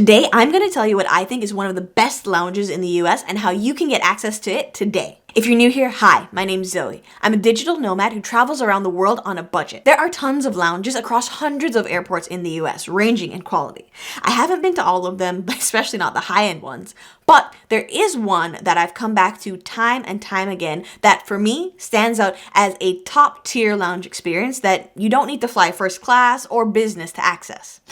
Today, I'm going to tell you what I think is one of the best lounges in the US and how you can get access to it today. If you're new here, hi, my name's Zoe. I'm a digital nomad who travels around the world on a budget. There are tons of lounges across hundreds of airports in the US, ranging in quality. I haven't been to all of them, especially not the high-end ones, but there is one that I've come back to time and time again that for me stands out as a top-tier lounge experience that you don't need to fly first class or business to access.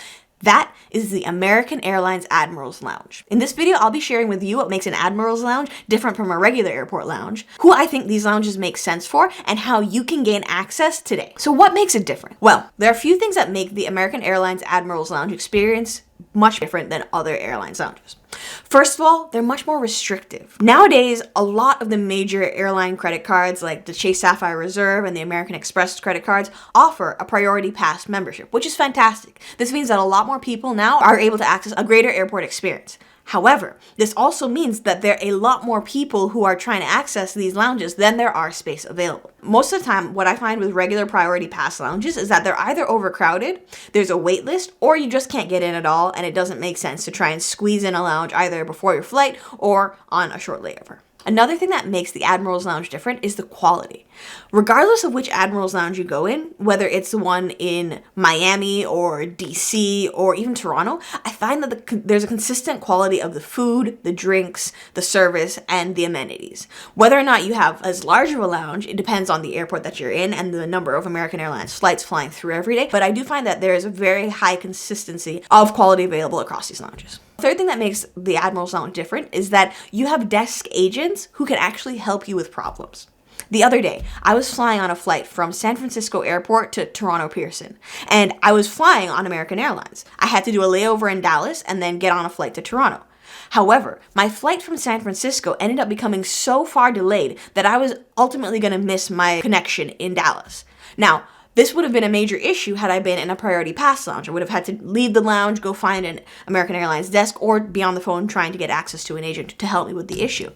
That is the American Airlines Admirals Lounge. In this video, I'll be sharing with you what makes an Admirals Lounge different from a regular airport lounge, who I think these lounges make sense for, and how you can gain access today. So what makes it different? Well, there are a few things that make the American Airlines Admirals Lounge experience much different than other airlines lounges. First of all, they're much more restrictive. Nowadays, a lot of the major airline credit cards like the Chase Sapphire Reserve and the American Express credit cards offer a priority pass membership, which is fantastic. This means that a lot more people now are able to access a greater airport experience. However, this also means that there are a lot more people who are trying to access these lounges than there are space available. Most of the time, what I find with regular priority pass lounges is that they're either overcrowded, there's a wait list, or you just can't get in at all, and it doesn't make sense to try and squeeze in a lounge either before your flight or on a short layover. Another thing that makes the Admirals Lounge different is the quality. Regardless of which Admirals Lounge you go in, whether it's the one in Miami or DC or even Toronto, I find that there's a consistent quality of the food, the drinks, the service, and the amenities. Whether or not you have as large of a lounge, it depends on the airport that you're in and the number of American Airlines flights flying through every day, but I do find that there is a very high consistency of quality available across these lounges. Third thing that makes the Admirals Lounge different is that you have desk agents who can actually help you with problems. The other day, I was flying on a flight from San Francisco Airport to Toronto Pearson, and I was flying on American Airlines. I had to do a layover in Dallas and then get on a flight to Toronto. However, my flight from San Francisco ended up becoming so far delayed that I was ultimately going to miss my connection in Dallas. Now, this would have been a major issue had I been in a priority pass lounge. I would have had to leave the lounge, go find an American Airlines desk, or be on the phone trying to get access to an agent to help me with the issue.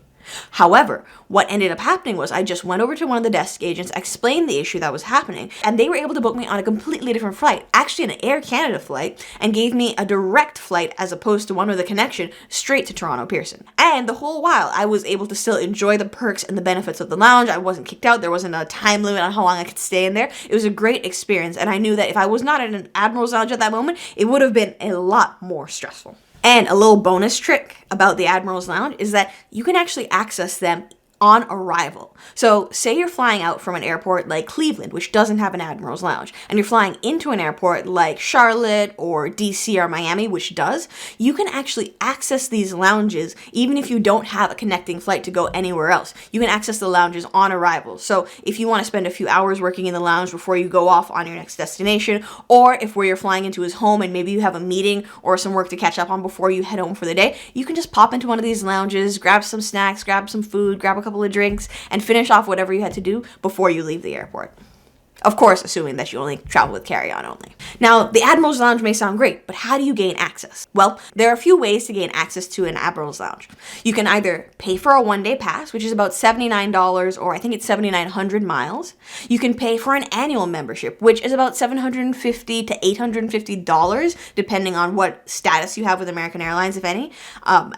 However, what ended up happening was I just went over to one of the desk agents, explained the issue that was happening, and they were able to book me on a completely different flight, actually an Air Canada flight, and gave me a direct flight as opposed to one with a connection straight to Toronto Pearson. And the whole while, I was able to still enjoy the perks and the benefits of the lounge. I wasn't kicked out. There wasn't a time limit on how long I could stay in there. It was a great experience, and I knew that if I was not in an Admirals Lounge at that moment, it would have been a lot more stressful. And a little bonus trick about the Admirals Lounge is that you can actually access them on arrival. So say you're flying out from an airport like Cleveland, which doesn't have an Admirals Lounge, and you're flying into an airport like Charlotte or DC or Miami, which does, you can actually access these lounges even if you don't have a connecting flight to go anywhere else. You can access the lounges on arrival. So if you want to spend a few hours working in the lounge before you go off on your next destination, or if where you're flying into is home and maybe you have a meeting or some work to catch up on before you head home for the day, you can just pop into one of these lounges, grab some snacks, grab some food, grab a couple of drinks, and finish off whatever you had to do before you leave the airport. Of course, assuming that you only travel with carry-on only. Now, the Admirals Lounge may sound great, but how do you gain access? Well, there are a few ways to gain access to an Admirals Lounge. You can either pay for a one-day pass, which is about $79, or I think it's 7,900 miles. You can pay for an annual membership, which is about $750 to $850, depending on what status you have with American Airlines, if any.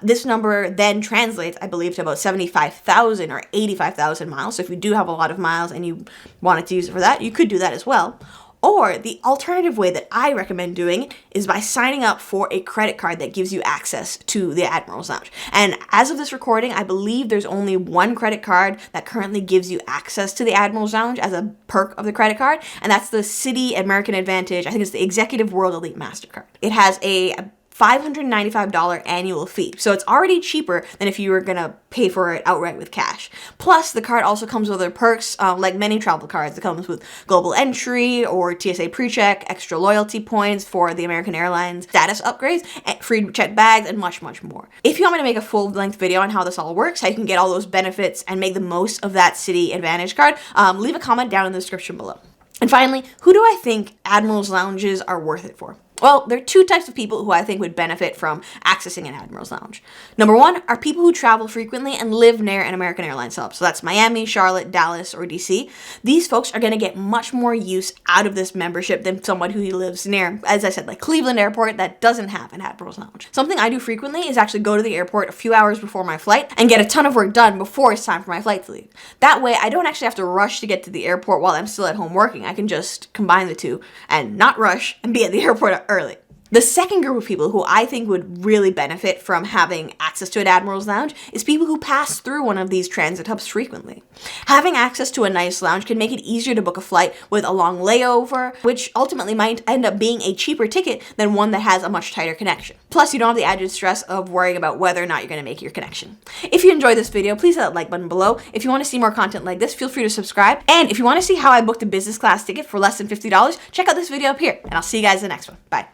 This number then translates, I believe, to about 75,000 or 85,000 miles. So if you do have a lot of miles and you wanted to use it for that, you could do that as well. Or the alternative way that I recommend doing is by signing up for a credit card that gives you access to the Admirals Lounge. And as of this recording, I believe there's only one credit card that currently gives you access to the Admirals Lounge as a perk of the credit card, and that's the Citi American Advantage. I think it's the Executive World Elite MasterCard. It has a $595 annual fee. So it's already cheaper than if you were going to pay for it outright with cash. Plus, the card also comes with other perks, like many travel cards. It comes with global entry or TSA PreCheck, extra loyalty points for the American Airlines status upgrades, free checked bags, and much, much more. If you want me to make a full-length video on how this all works, how you can get all those benefits and make the most of that Citi Advantage card, leave a comment down in the description below. And finally, who do I think Admirals Lounges are worth it for? Well, there are two types of people who I think would benefit from accessing an Admirals Lounge. Number one are people who travel frequently and live near an American Airlines hub. So that's Miami, Charlotte, Dallas, or DC. These folks are going to get much more use out of this membership than someone who lives near, as I said, like Cleveland Airport that doesn't have an Admirals Lounge. Something I do frequently is actually go to the airport a few hours before my flight and get a ton of work done before it's time for my flight to leave. That way, I don't actually have to rush to get to the airport while I'm still at home working. I can just combine the two and not rush and be at the airport early. The second group of people who I think would really benefit from having access to an Admirals Lounge is people who pass through one of these transit hubs frequently. Having access to a nice lounge can make it easier to book a flight with a long layover, which ultimately might end up being a cheaper ticket than one that has a much tighter connection. Plus, you don't have the added stress of worrying about whether or not you're going to make your connection. If you enjoyed this video, please hit that like button below. If you want to see more content like this, feel free to subscribe. And if you want to see how I booked a business class ticket for less than $50, check out this video up here. And I'll see you guys in the next one. Bye.